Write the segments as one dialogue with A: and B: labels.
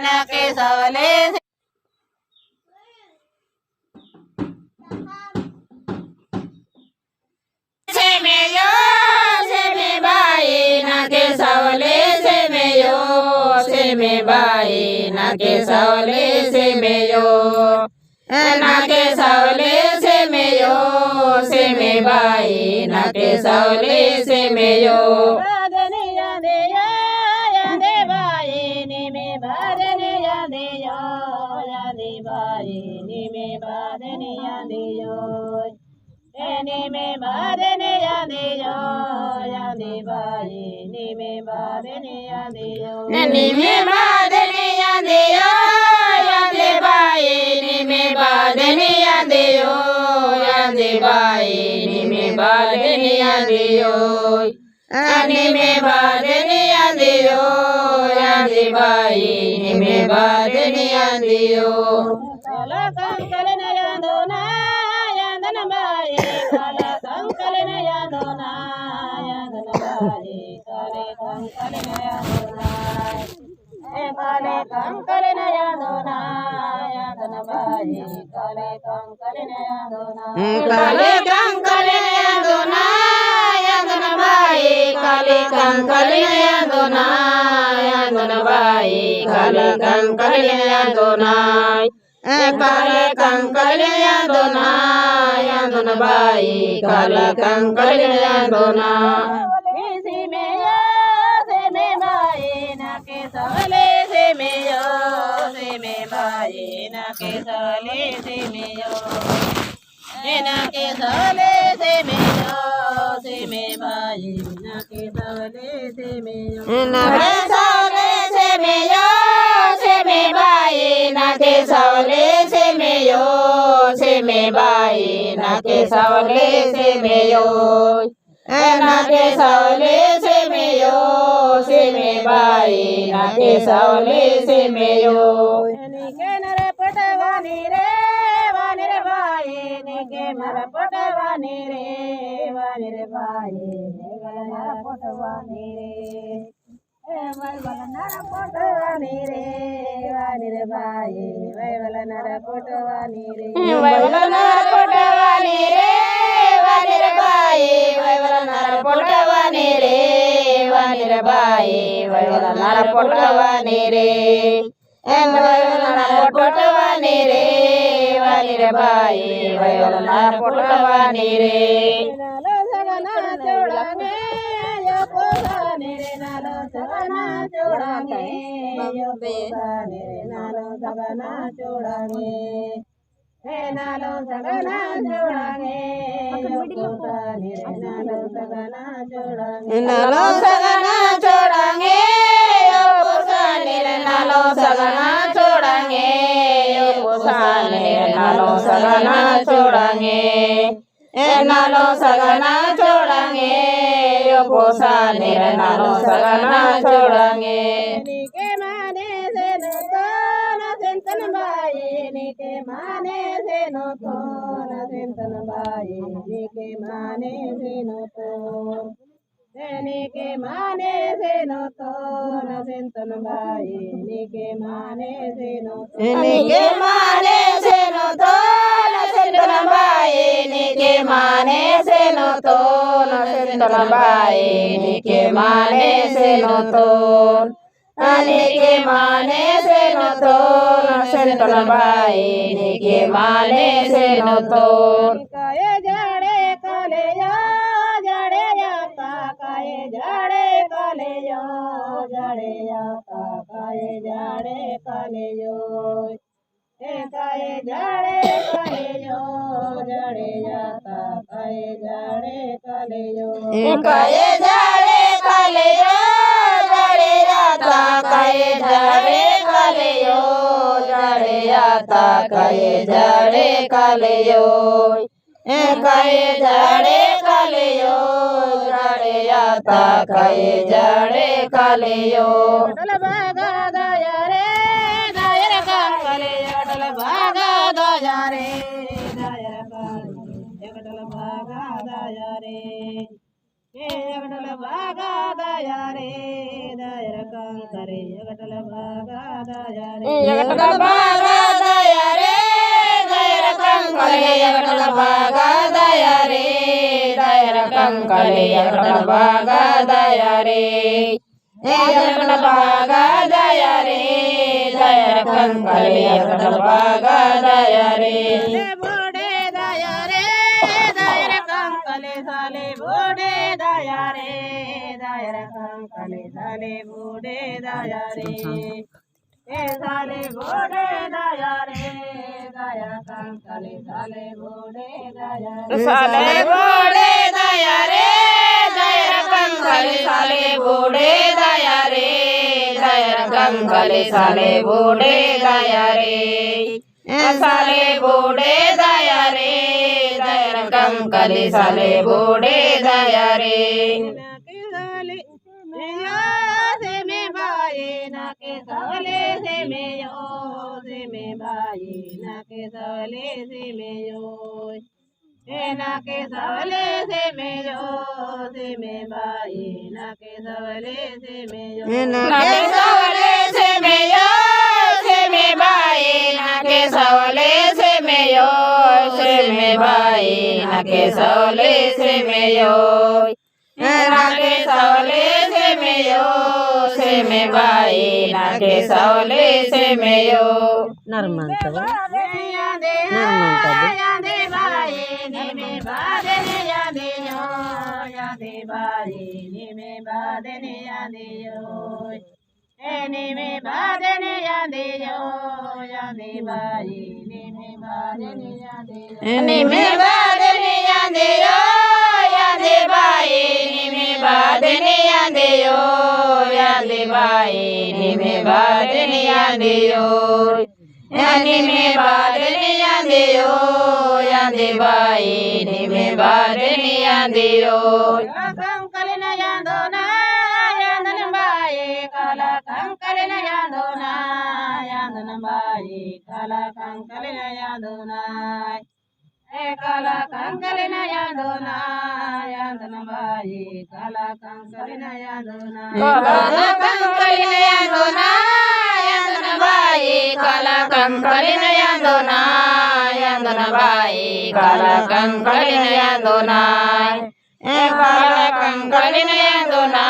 A: नाके सवले से मेयो से में बाई नाके सवले से मेयो से में बाई नाके सवले से मेयो नाके सवले से मेयो से में बाई नाके सवले से मेयो बादने यादे यादे बाई नी में बादने यादे यादे बाई नी में बादने यादे नी में बादने यादे यादे बाई नी में बादने यादे नी में बादने यादे यादे बाई नी में बादने यादे यादे बाई नी में बादने यादे नी में बादने यादे यादे बाई नी में बादने यादे काला कंकल न यादो ना यादन बाई काला कंकल न यादो ना यादन बाई काले कंकल न यादो ना काले कंकल न यादो ना यादन बाई काले कंकल न यादो ना काले कंकल न यादो ना यादन बाई काले कंकल न यादो ना यादन बाई काले कंकल न यादो ना काले कंकल यादो ना यादन बाई काले कंकल यादो ना से मेयो से में बाई नाके सवले से मेयो से में बाई नाके सवले से मेयो नाके सवले से मेयो से में बाई नाके सवले से मेयो नाके सवले से मेयो से में बाई नाके सवले से मेयो से में बाई नाके सवले से मेयो नाके सवले से मेयो से में बाई नाके सवले से मेयो निके नरे पटवानी रे वानी रे बाई निके मर पटवानी रे वानी रे बाई निके नर पटवानी रे वैवल नर पटवानी रे वानी रे बाई वैवल नर पटवानी रे वैवल नर पटवानी रे वानी रे बाई वैवल नर पटवानी रे वानी रे बाई वैवल नर पटवानी रे वैवल नर पटवानी रे वानी रे बाई वैवल नर पटवानी रे नालो सगना चोड़ांगे यो पोसाने रे नालो सगना चोड़ांगे यो पोसाने रे नालो सगना चोड़ांगे नालो सगना चोड़ांगे यो पोसाने रे नालो सगना चोड़ांगे नालो सगना चोड़ांगे यो पोसाने रे नालो सगना चोड़ांगे यो पोसाने रे नालो सगना चोड़ांगे नालो सगना चोड़ांगे यो पोसाने रे नालो सगना चोड़ांगे निके माने से नो तो न सेंतन बाई निके माने से नो तो न सेंतन बाई निके माने से नो तो निके माने से नो तो न सेंतन बाई निके माने से नो तो निके माने से नो तो न सेंतन बाई निके माने से नो तो न सेंतन बाई निके माने से नो तो निके माने से नो तो न सेंतन बाई निके माने से नो तो काये जाड़े काले या जाड़े या काये जाड़े काले यो जाड़े या काये जाड़े काले यो काये जाड़े काले यो जाड़े या काये जाड़े काले यो काये जाड़े काले यो जाड़े या काये जाड़े काले यो जाड़े या काये जाड़े काले यो काये जाड़े काले यो जाड़े या काये जाड़े काले यो डल भागा दया रे दायर काले डल भागा दया रे दायर काले डल भागा दया रे डल भागा दया रे दायर काले रे जगटल बागा दया रे जगटल बागा दया रे दयर कंकले जगटल बागा दया रे दयर कंकले जगटल बागा दया रे जगटल बागा दया रे दयर कंकले जगटल बागा दया रे बोडे दया रे दयर कंकले साले बोडे दया रे दयर कंकले साले बोडे दया रे साले बोडे दया रे दयर कंकले साले बोडे दया रे साले बोडे दया रे दयर कंकले साले बोडे दया रे दयर कंकले साले बोडे दया रे साले बोडे दया रे दयर कंकले साले बोडे दया रे से में बाए ना के सवले से में यो से में बाए ना के सवले से में यो ना के सवले से में यो से में बाए ना के सवले से में यो ना के सवले से में यो से में बाए ना के सवले से में यो से में बाए ना के सवले से में यो ना के सवले से में यो से में बाए ना के सवले से में यो
B: नर्मंतवा
A: यादे बाए ने में बादे ने यादे यो यादे बाए ने में बादे ने यादे यो ने में बादे ने यादे यो यादे बाए ने में बादे ने यादे यो ने में बादे ने यादे यो यादे बाए ने में बादे ने यादे यो यादे बाए ने में बादे ने यादे यो यानी में बादे ने यादे यो यादे बाए ने में बादे ने यादे यो कंकल न यादो ना यादन बाए काला कंकल न यादो ना यादन बाए काला कंकल न यादो ना काला कंकल न यादो ना यादन बाए काला कंकल न यादो ना काला कंकल न यादो ना यादन बाए काला कंकल न यादो ना यादन बाए काला कंकल न यादो ना काला कंकल न यादो ना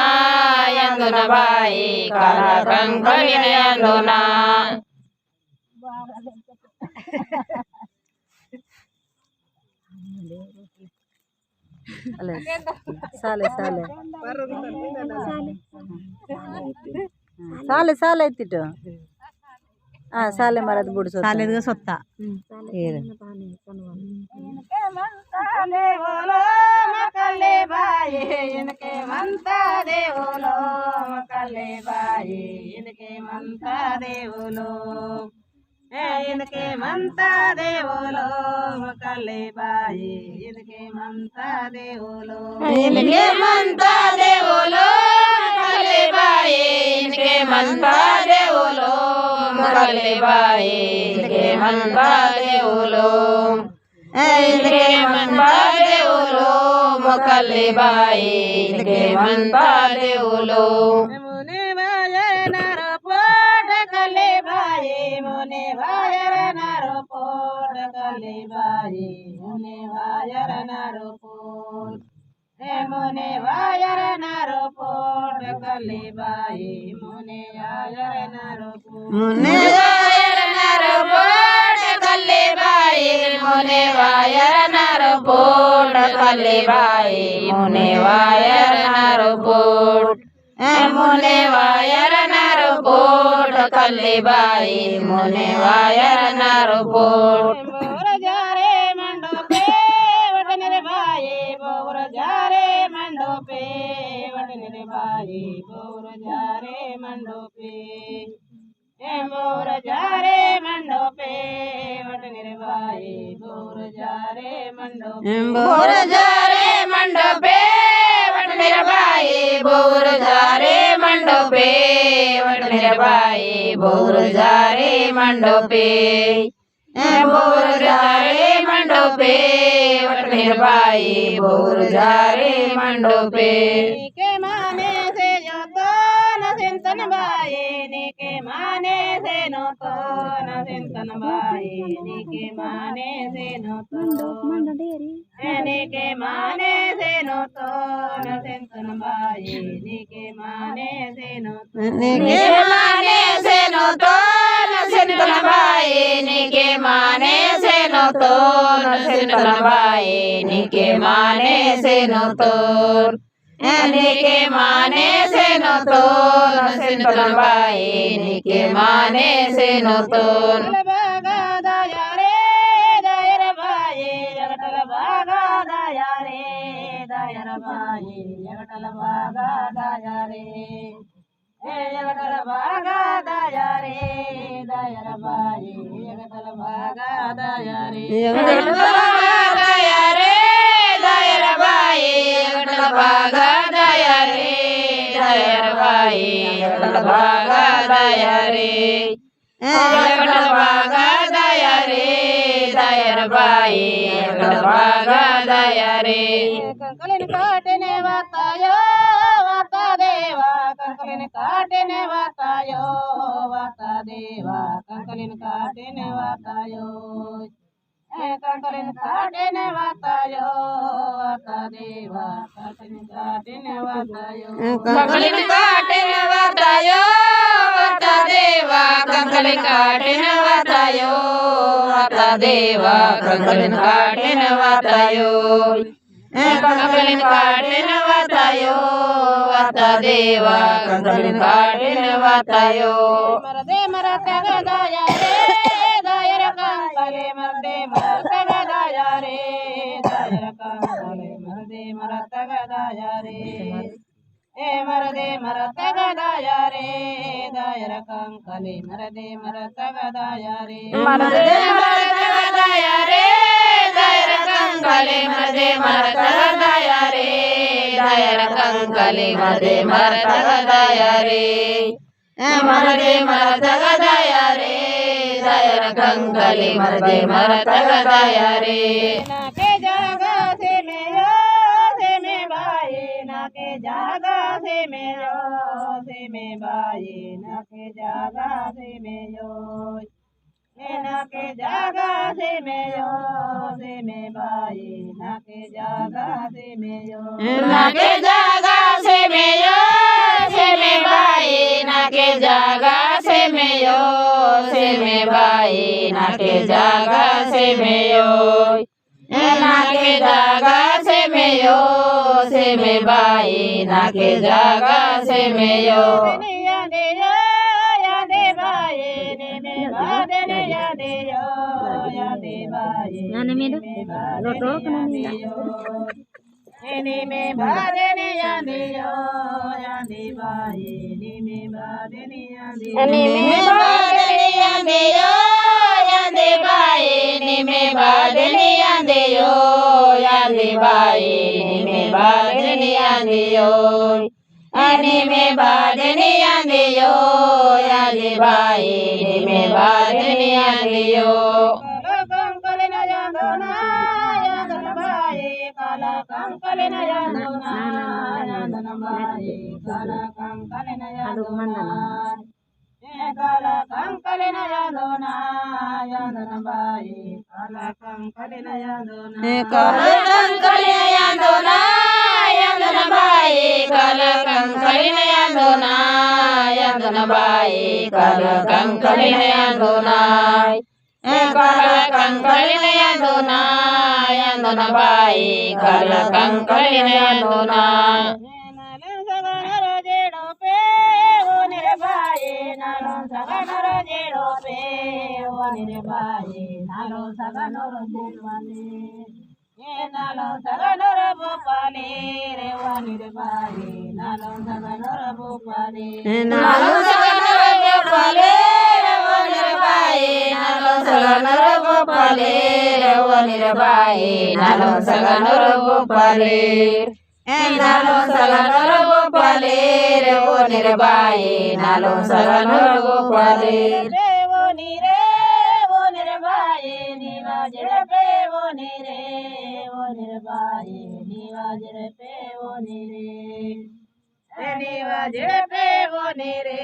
A: यादन बाए काला कंकल न यादो ना
B: साले साले साले साले इत्तिट साले मरद बुड़ साले सत्ता
A: मकले बाए इनके मनता देवलो मकले बाए इनके मनता देवलो इनके मनता देवलो मकले बाए इनके मनता देवलो इनके मनता देवलो मकले बाए इनके मनता देवलो मकले बाए इनके मनता देवलो इनके मनता देवलो मकले बाए इनके मनता देवलो मुने वायर नारो पोट कले बाए मुने वायर नारो पोट कले बाए मुने वायर नारो पोट मुने वायर नारो पोट कले बाए मुने वायर नारो पोट मुने वायर नारो पोट कले बाए मुने वायर नारो पोट कले बाए मुने वायर नारो पोट मुने वायर नारो पोट कले बाए मुने वायर नारो पोट बोर जारे मंडो पे वटन रे बाए बोर जारे मंडो पे वटन रे बाए बोर जारे मंडो पे बोर जारे मंडो पे वटन रे बाए बोर जारे मंडो बोर जारे मंडो पे वटन रे बाए बोर जारे मंडो पे वटन रे बाए बोर जारे मंडो पे बोर जारे मंडो पे वटन रे बाए बोर जारे मंडो पे के माने से जो तो न सिंत చింతన బాయి నీకే మానేసేను తోన చింతన బాయి నీకే మానేసేను నీకే మానేసేను తోన చింతన బాయి నీకే మానేసేను నీకే మానేసేను తోన చింతన బాయి నీకే మానేసేను తోన చింతన బాయి నీకే మానేసేను తోన్ నీకే మానేసేను తోన చింతన బాయి నీకే మానేసేను తోన్ బాగా దయరే దయర బాయి జగటల బాగా దయరే దయర బాయి జగటల బాగా దయరే జగటల బాగా దయరే దయర బాయి జగటల బాగా దయరే జగటల బాగా దయరే దయర బాయి జగటల బాగా దయరే దయర బాయి జగటల బాగా దయరే జగటల బాగా దయరే దయర బాయి జగటల బాగా దయరే కంకలిని కాటనే వాతాయో వాతా దేవా కంకలిని కాటనే వాతాయో వాతా దేవా కంకలిని కాటనే వాతాయో కంకలిని కాటనే వాతాయో వాతా దేవా కంకలిని కాటనే వాతాయో కంకలిని కాటనే వాతాయో వాతా దేవా కంకలిని కాటనే వాతాయో వాతా దేవా కంకలిని కాటనే వాతాయో కంకలిని కాటనే వాతాయో వాతా దేవా కంకలిని కాటనే వాతాయో మరదే మరతగ దయరే దయర కంకలే మరదే మరతగ దయరే దయర కంకలే మరదే మరతగ దయరే మరదే మరతగ దయరే దయర కంకలే మరదే మరతగ దయరే మరదే మరతగ దయరే దయర కంకలే మరదే మరతగ దయరే దయర కంకలే మరదే మరతగ దయరే మరదే మరతగ దయరే దయర కంకలే మరదే మరతగ దయరే నాకే జాగా సే మేయో సే మే బాయి నాకే జాగా సే మేయో సే మే బాయి నాకే జాగా సే మేయో नाके जागा से मेयो से मे बाई नाके जागा से मेयो नाके जागा से मेयो से मे बाई नाके जागा से मेयो से मे बाई नाके जागा से मेयो नाके जागा से मेयो से मे बाई नाके जागा से Mayo
B: Nani miru? Roto kana nila.
A: Ni me badeni yandiyo yandi bayi ni me badeni yandiyo ni me badeni yandiyo yandi bayi ni me badeni yandiyo yandi bayi ni me badeni yandiyo ani me badeni yandiyo yandi bayi ni me badeni yandiyo కంకలిన యాందోనా యాందన బాయి కాల కంకలిన యాందోనా యాందన బాయి కాల కంకలిన యాందోనా కాల కంకలిన యాందోనా యాందన బాయి కాల కంకలిన యాందోనా కాల కంకలిన యాందోనా యాందన బాయి కాల కంకలిన యాందోనా యాందన బాయి కాల కంకలిన యాందోనా కాల కంకలిన యాందోనా యాందన బాయి కాల కంకలిన యాందోనా జేడో పే ఓ నిరే బాయి నాలో సగనర జేడో పే ఓ నిరే బాయి నాలో సగనర జేడవాలే నాలో సగనర భోపాలి రే ఓ నిరే బాయి నాలో సగనర భోపాలి నాలో సగనర భోపాలి సగనర గోపాలే రవ నిరబాయి నాలో సగనర గోపాలే నాలో సగనర గోపాలే రవ నిరబాయి నాలో సగనర గోపాలే రేవో నిరే ఓ నిరబాయి నీవా జడపే ఓ నిరే ఓ నిరబాయి నీవా జడపే ఓ నిరే నీవా జడపే ఓ నీరే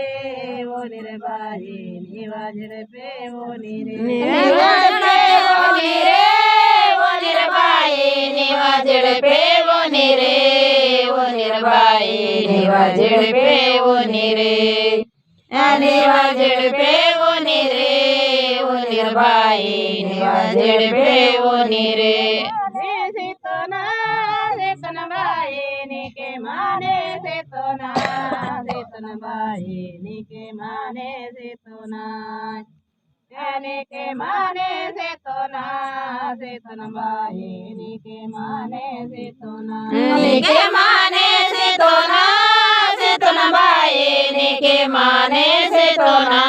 A: ఓ నిరబాయి నీవా జడపే ఓ నీరే నీవా జడపే ఓ నీరే ఓ నిరబాయి నీవా జడపే ఓ నీరే ఓ నిరబాయి నీవా జడపే ఓ నీరే నీవా జడపే ఓ నీరే ఓ నిరబాయి నీవా జడపే ఓ నీరే నీకే మానే సేతోనా సేతన బాయి నీకే మానే సేతోనా నీకే మానే సేతోనా సేతన బాయి నీకే మానే సేతోనా నీకే మానే సేతోనా సేతన బాయి నీకే మానే సేతోనా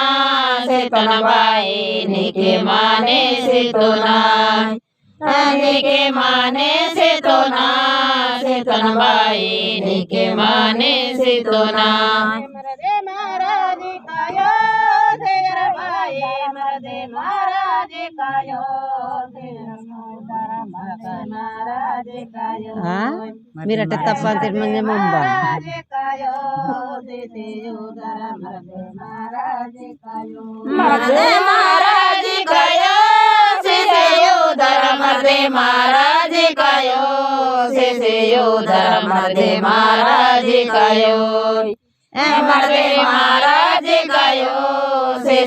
A: సేతన బాయి నీకే మానే సేతోనా నీకే మానే సేతోనా సేతన బాయి నీకే మానే సేతోనా మరదే महाराज कायो सेर बाई मरदे महाराज कायो सेर महाराज कायो
B: మీరట తప్ప అంటే మంది ముంబా
A: कायो से उदर मरदे महाराज कायो मरदे महाराज कायो से उदर मरदे महाराज कायो से उदर मरदे महाराज कायो मरदे महाराज कायो से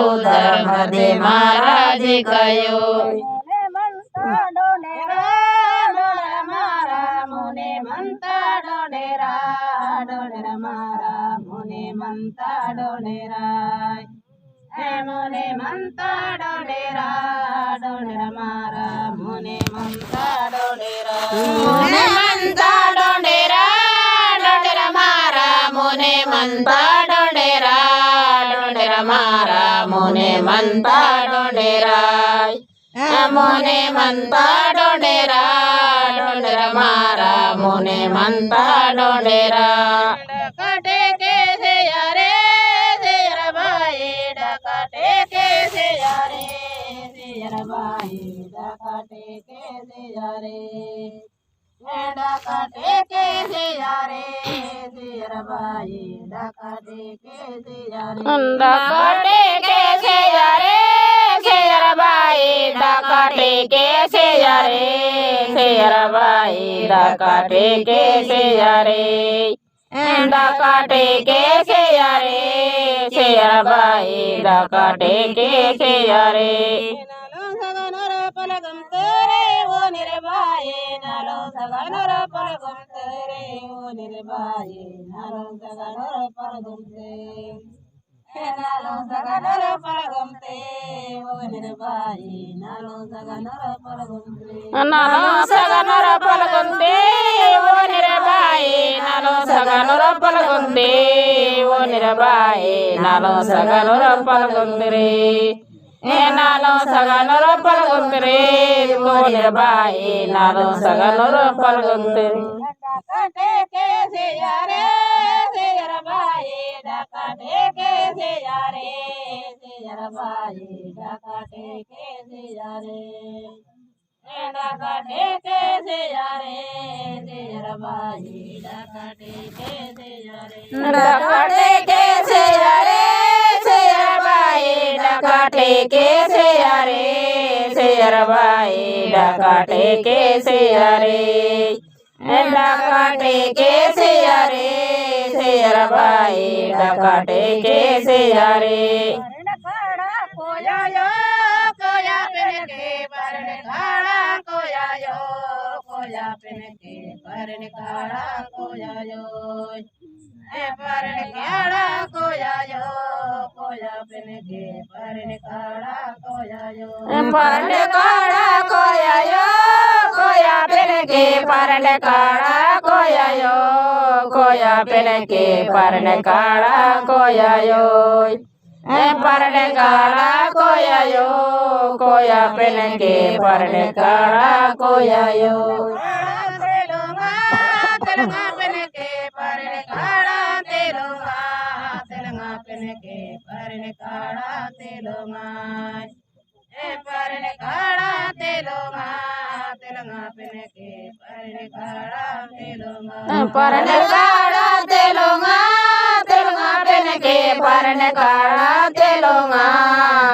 A: उदर मरदे महाराज कायो मुने मंता डोनेरा डोनेरा मारा मुने मंता डोनेरा मुने मंता डोनेरा डोनेरा मारा मुने मंता डोनेरा मुने मंता डोनेरा डोनेरा मारा मुने मंता डोनेरा डोनेरा मारा मुने मंता डोनेरा मुने मंता डोनेरा डोनेरा मारा मुने मंता डोनेरा डकाटे के से यारे से रबाई डकाटे के से यारे से रबाई डकाटे के से यारे डकाटे के से यारे से रबाई डकाटे के से यारे डकाटे के से यारे से रबाई डकाटे के से यारे से रबाई डकाटे के से यारे डकाटे के से यारे से रबाई डकाटे के से यारे नालो सगनोर पलगम तेरे वो निर्बाई नालो सगनोर पलगम तेरे वो निर्बाई नालो सगनोर पलगम तेरे नालो सगनोर पलगम तेरे वो निर्बाई नालो सगनोर पलगम तेरे नालो सगनोर पलगम तेरे वो निर्बाई नालो सगनोर पलगम तेरे वो निर्बाई नालो सगनोर पलगम तेरे नालो सगनोर पलगम तेरे वो निर्बाई नालो सगनोर पलगम तेरे डकाटे के से यारे से रबाई डकाटे के से यारे से रबाई डकाटे के से यारे डकाटे के से यारे से रबाई डकाटे के से यारे डकाटे के से यारे से रबाई डकाटे के से यारे से रबाई डकाटे के से यारे डकाटे के से यारे से रबाई डकाटे के से यारे कोया यो कोया पिन के परन खाड़ा कोया यो कोया पिन के परन खाड़ा कोया यो परन खाड़ा कोया यो कोया पिन के परन खाड़ा कोया यो परन खाड़ा कोया यो कोया पिन के परन खाड़ा कोया यो कोया पिन के परन खाड़ा कोया यो परन काड़ा कोया यो कोया पिन के परन काड़ा कोया यो तेलुंगा तेलुंगा पिन के परन काड़ा तेलुंगा तेलुंगा पिन के परन काड़ा तेलुंगा परन काड़ा तेलुंगा परने काड़ा तेलुंगा तेलुंगा पेन के परने काड़ा तेलुंगा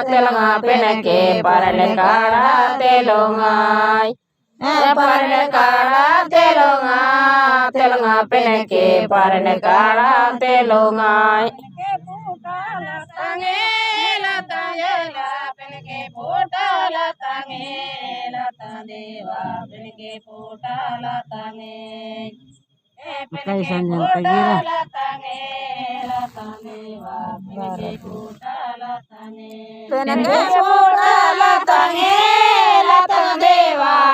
A: तेलुंगा पेन के परने काड़ा तेलुंगा परने काड़ा तेलुंगा तेलुंगा पेन के परने काड़ा तेलुंगा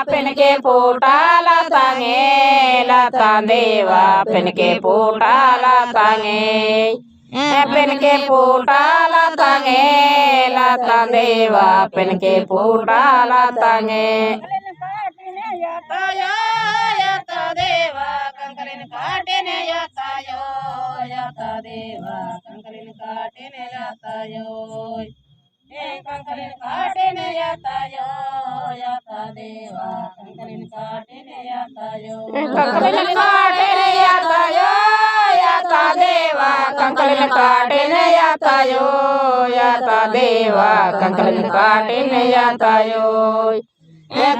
A: पेन के पोटा लातांगे लाता देवा पेन के पोटा लातांगे पेन के पोटा लातांगे लाता देवा पेन के पोटा लातांगे कंकलिन काटेन याता यो याता देवा कंकलिन काटेन याता यो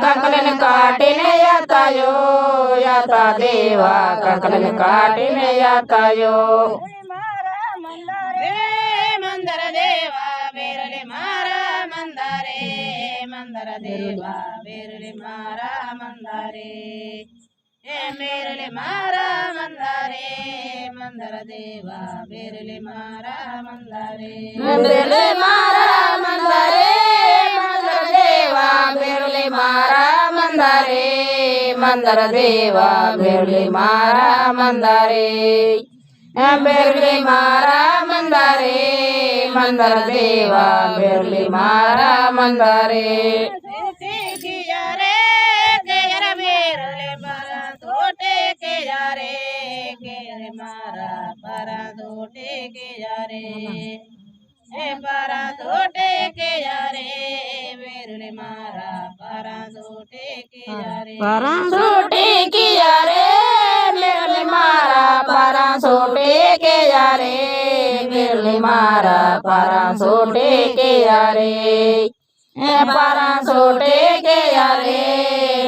A: कंकलिन काटेन याता यो याता देवा कंकलिन काटेन याता यो मंदर देवा बेरले मारा मंदारे मंदर देवा बेरले मारा मंदारे मेरले मारा मंदारे मंदर देवा बेरले मारा मंदारे बेरले मारा मंदारे मंदर देवा बेरले मारा मंदारे मंदर देवा बेरले मारा मंदारे बेरले मारा मंदारे मंदर देवा बेरले मारा मंदारे पारा धोटे के यारे बेरले मारा पारा धोटे के यारे पारा धोटे के यारे बेरले मारा पारा धोटे के यारे बेरले मारा पारा धोटे के यारे पारा धोटे के यारे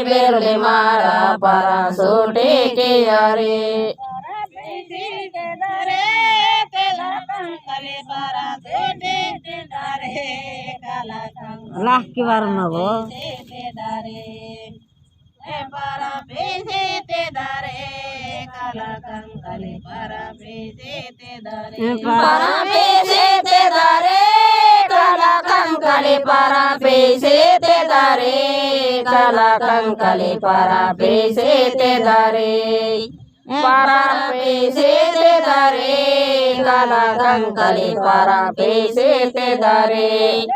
A: बेरले मारा पारा धोटे के यारे lah kibar nabo para pese te dare kala kankale para pese te dare para pese te dare kala kankale para pese te dare kala kankale para pese te dare para pese te dare kala kankale para pese te dare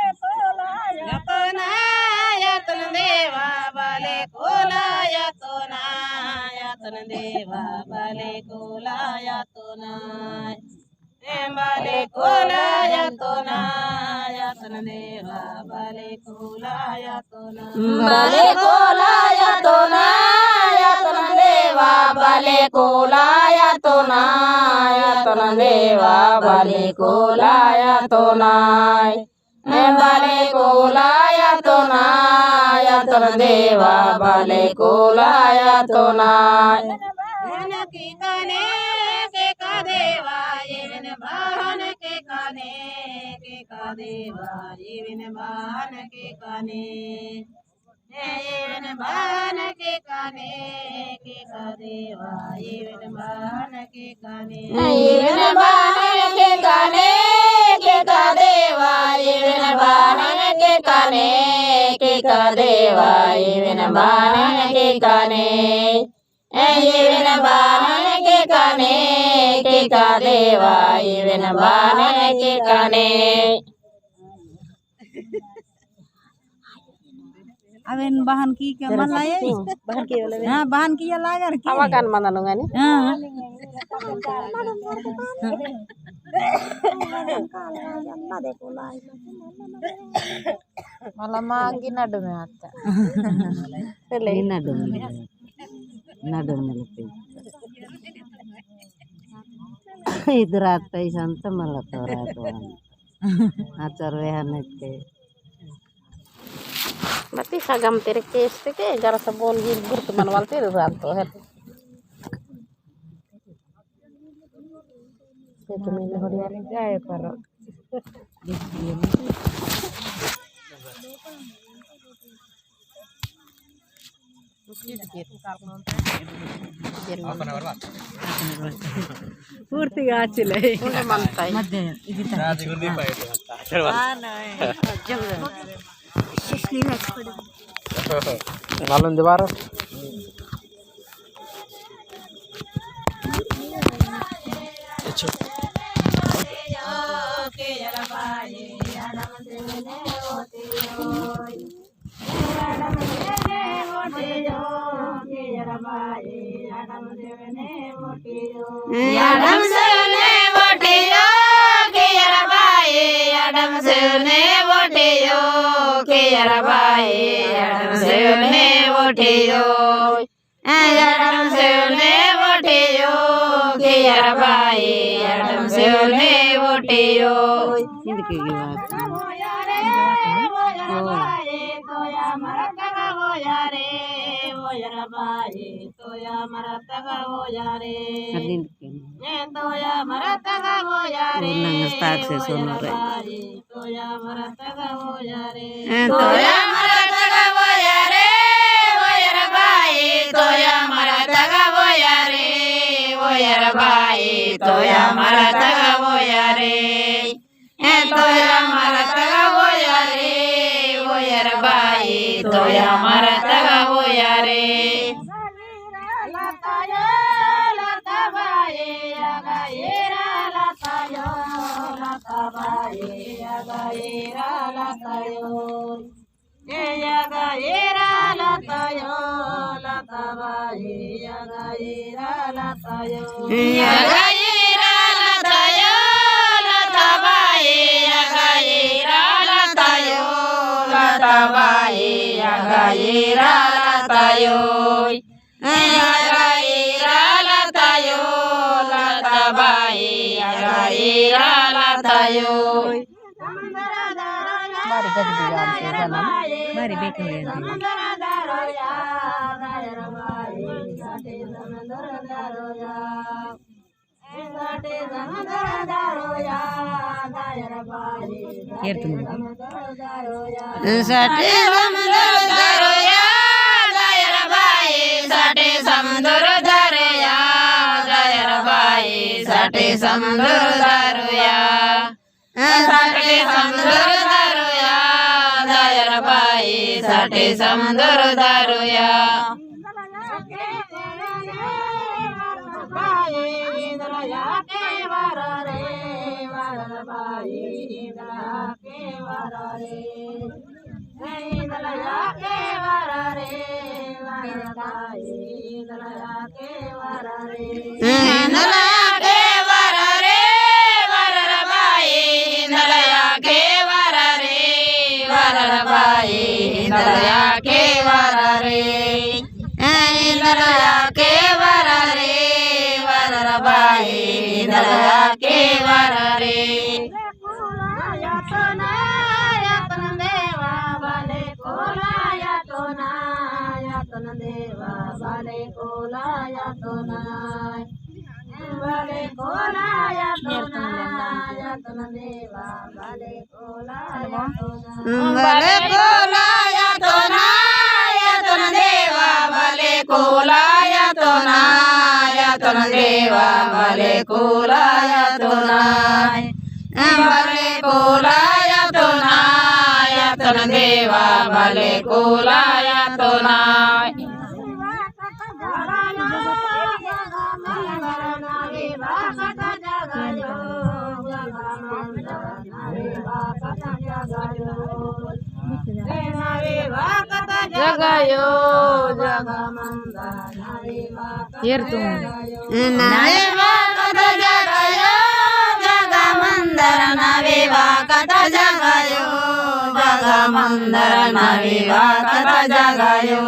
A: yatana deva bale kola yatona yatana deva bale kola yatona bale kola yatona yatana deva bale kola yatona bale kola yatona yatana deva bale kola yatona yatana deva bale kola yatona bale kola yatona yatana deva bale kola yatona ki kane ke ka deva yevin bahan ke kane ke ka deva yevin bahan ke kane yevin bahan ke kane ke ka deva yevin bahan ke kane yevin bahan ke kane ke ka deva yevin bahan ke kane ke ka deva yevin bahan ke kane yevin bahan ke kane ke ka deva yevin bahan ke kane
B: अवेन बहन की क्या मन लाये बहन की वाले हां बहन की लागर की
A: awa kan mana nungani
B: हां మళ్ళా మా అంగి నడుమే అత్త
C: నడుము ఇద్దరు అత్తయ్య అంతా మళ్ళీ తోరాకు ఆ చొరవే అన్నట్టే
A: Berarti sagam tirik keste ke jara sabon gilbur teman walti ranto het. Itu mele horian jaya paro.
B: పూర్తిగా ఆచిలే
A: Unde mantai.
B: ఇది
D: నాలుగు వారం
A: Adam sene votiyo ke yarabai Adam sene votiyo ke yarabai Adam sene votiyo Adam sene votiyo ke yarabai Adam sene votiyo
C: ఇందుకు
A: Toya marataga voyare
B: మరి బేకు Jagayo jagamanda
A: Jagmander नविवा कथा जगायो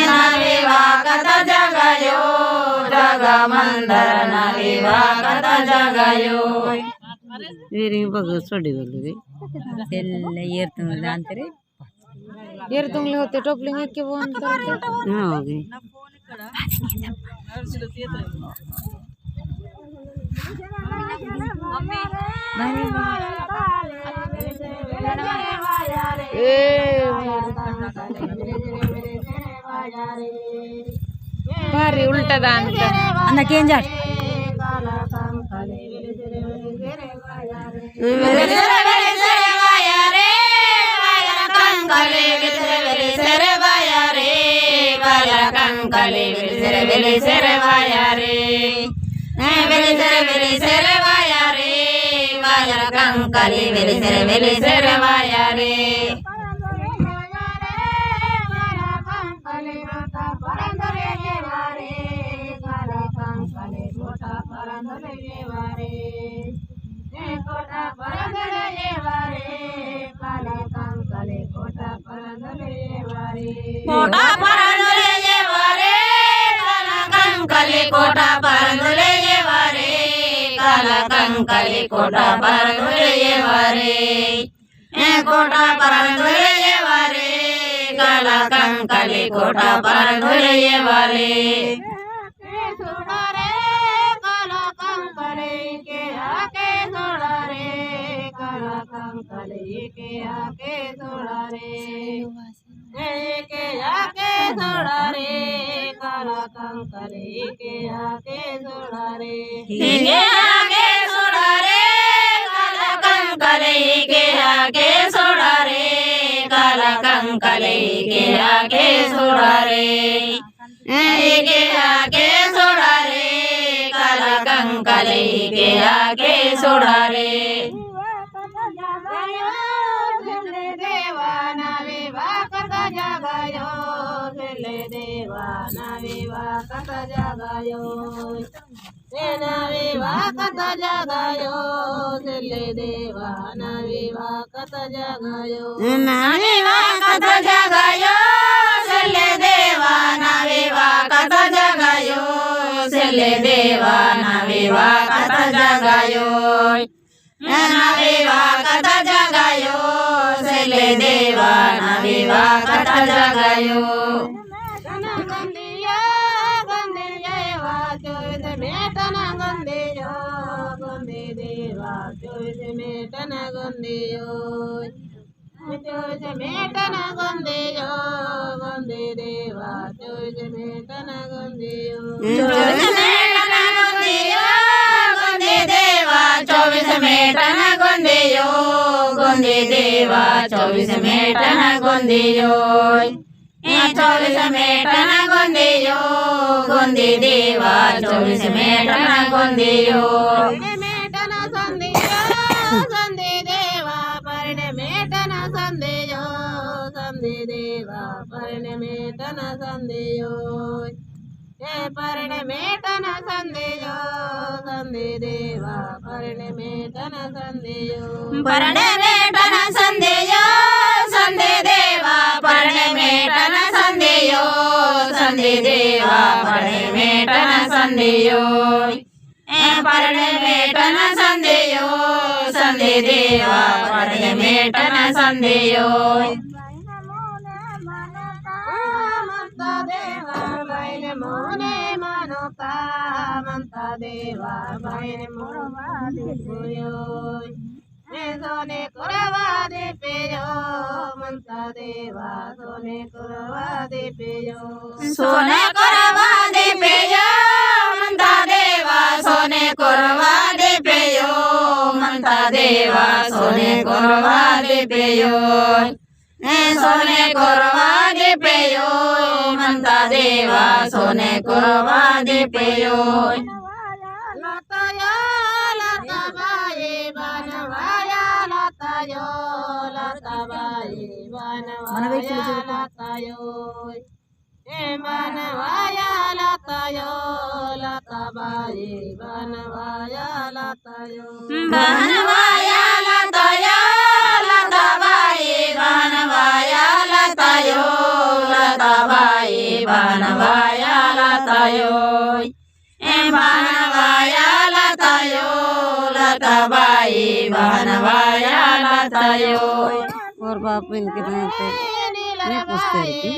A: नविवा कथा जगायो जगमंदर नविवा कथा जगायो
C: बघ सोडी बोलली
B: एरतुंगले होते टोपलिंग के बोन
C: होगी
B: भारी उल्टा दान अंदर जा
A: कंकले बिलिसरे वाया रे बिलिसरे वाया रे बाजार कंकले बिलिसरे वाया रे कोटा परंदले जेवारे काला कंकले कोटा परंदले जेवारे काला कंकले कोटा परंदले जेवारे कोटा परंदले जेवारे काला कंकले कोटा परंदले जेवारे सोड़ारे काला कंकले के आके सोड़ारे काला कंकले के आके सोड़ारे के आके सोड़ा रे काला कंकले के आके सोड़ा रे के आके सोड़ा रे काला कंकले के आके सोड़ा रे काला कंकले के आके सोड़ा रे के आके सोड़ा रे काला कंकले के आके सोड़ा रे जगायो दिले देवाना विवाह कथा जगायो सेना विवाह कथा जगायो दिले देवाना विवाह कथा जगायो ना विवाह कथा जगायो दिले देवाना विवाह कथा जगायो दिले देवाना विवाह कथा जगायो ना विवाह कथा जगायो दिले देवाना विवाह कथा जगायो गंदिया गंदिया चोइस मेटना गंदियो गंदे देवा चोइस मेटना गंदियो चोइस मेटना गंदियो गंदे देवा चोइस मेटना गंदियो चोइस मेटना गंदियो गंदे देवा चोइस मेटना गंदियो गोंदे देवा 24 मेटना गोंदियो 24 मेटना गोंदियो गोंदे देवा 24 मेटना गोंदियो मेटना संदियो संदे देवा परने मेटना संदियो संदे देवा परने मेटना संदियो परने मेटना संदियो संदे देवा परने मेटना संदियो परने मेटना संदियो संदे देवा परने मेटना संदियो संदे देवा परने मेटना संदियो परने मेटना संदियो संदे देवा परने मेटना संदियो मोने मनोता ममता देवा भाईने मोरवादे पेयो सोने कुरवादे पेयो ममता देवा सोने कुरवादे पेयो सोने कुरवादे पेयो ममता देवा सोने कुरवादे पेयो ममता देवा सोने कुरवादे पेयो सोने कुरवादे पेयो ममता देवा सोने कुरवादे पेयो लतायो लताबाई बनवाया लतायो लताबाई बनवाया लतायो बनवाया लतायो लताबाई बनवाया लतायो बनवाया लतायो लताबाई लतायो बहनवाया लतायो लताबाई बहनवाया लतायो
C: और बाप इनके रहते नहीं पूछते रहती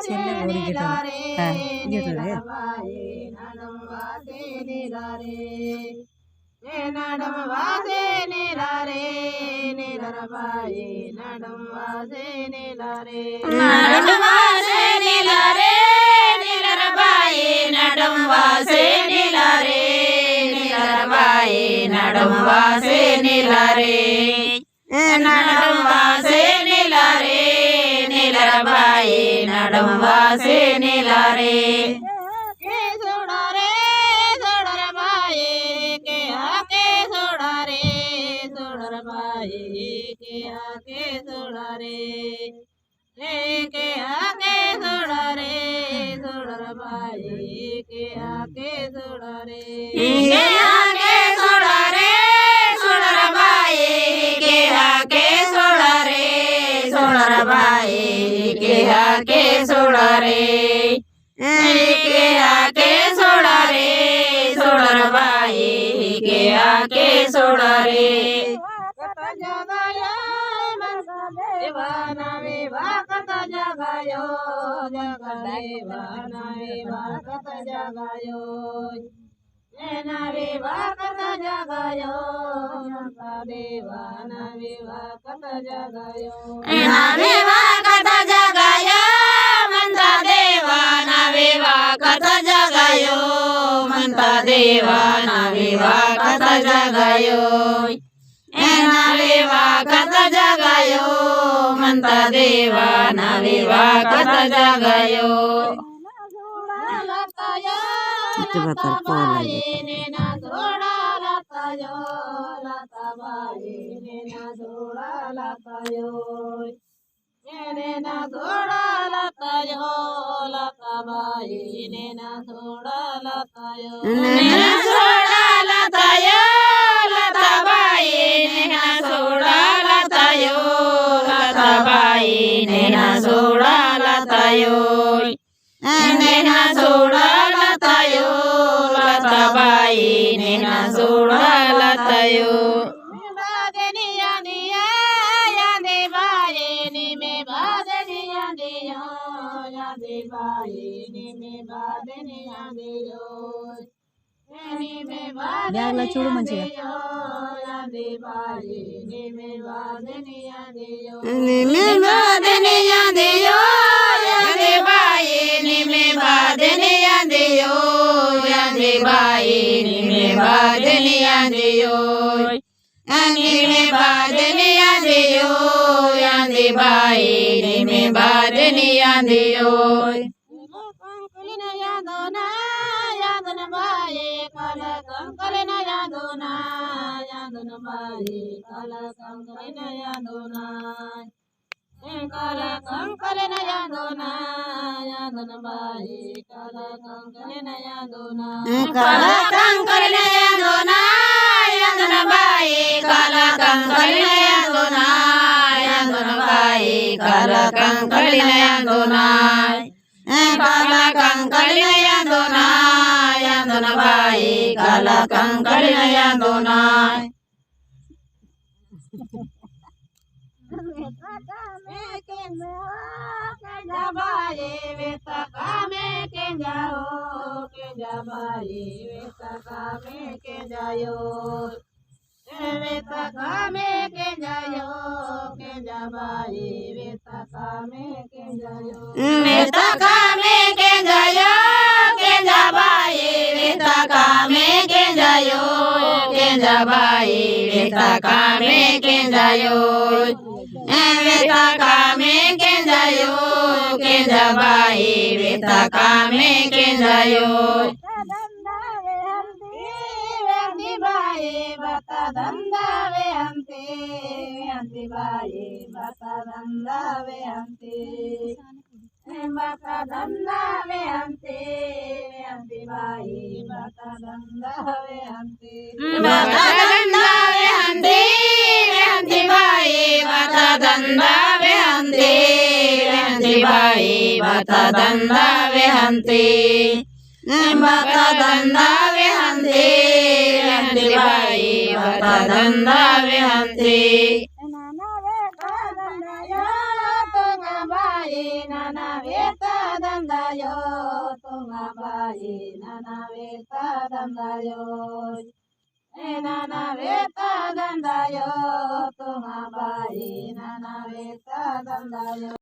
C: छेले बड़ी गिटार है गिटार है
A: नडम वाजे निलारे निलरबाई नडम वाजे निलारे नडम वाजे निलारे निलरबाई नडम वाजे निलारे निलरबाई नडम वाजे निलारे नडम वाजे निलारे निलरबाई नडम वाजे निलारे के आके सोड़ा रे सोड़ा बाई के आके सोड़ा रे के आके सोड़ा रे सोड़ा बाई के आके सोड़ा रे सोड़ा बाई के आके सोड़ा रे के आके सोड़ा रे सोड़ा बाई के आके सोड़ा रे देवाना विवाकत जगायो जगदेवाना विवाकत जगायो नैना विवाकत जगायो देवाना विवाकत जगायो नैना विवाकत जगायो मंता देवाना विवाकत जगायो मंता देवाना विवाकत जगायो नैना विवाकत जगायो मंता देवाना विवाकत जगायो
C: बता पोला
A: नैना थोड़ा लतायो लताबाई नैना थोड़ा लतायो नैना थोड़ा लतायो लताबाई नैना थोड़ा लतायो नैना थोड़ा लतायो लताबाई नैना थोड़ा लतायो लताबाई नैना थोड़ा लतायो नैना थोड़ा लतायो लताबाई नैना थोड़ा लतायो बादनिया दिया यादे बाये नी में बादनिया दिया यादे बाये नी में बादनिया दियो नी में
B: బ్యాగ్లో చూడు మంచిగా
A: यादे बाये नी में बादनिया दियो
C: में
A: बादनिया दियो यादे बाये नी में बादनिया दियो यादे बाये नी में बादनिया दियो नी में बादनिया दियो यादे बाये नी में बादनिया दियो कंकलिना यादोना यादन बाये कल कंकलिना यादोना यादन बाये कल कंकलिना यादोना कल कंकलिना यादोना यादन बाये कल कंकलिना यादोना कल कंकलिना यादोना यादन बाये कल कंकलिना यादोना यादन बाये कल कंकलिना यादोना कल कंकलिना यादोना यादन बाये कल कंकलिना यादोना जाबाये वेतका में के जाओ के जाबाये वेतका में के जायो वेतका में के जायो के जाबाये वेतका में के जायो वेतका में के जायो के जाबाये वेतका में के जायो के जाबाये वेतका में के जायो वेतका में के जायो के जाबाई वेतका में के जायो बता धंधा वे अंते अंति बाई बता धंधा वे अंते बता धंधा वे अंते अंति बाई बता धंधा वे अंते बता धंधा वे अंते अंति बाई बता धंधा वे अंते अंति बाई भात धंदा वेहंती भात धंदा वेहंती वेहंती बाई भात धंदा वेहंती नाना वेता धंदायो तुंगा बाई नाना वेता धंदायो तुंगा बाई नाना वेता धंदायो नाना वेता धंदायो तुंगा बाई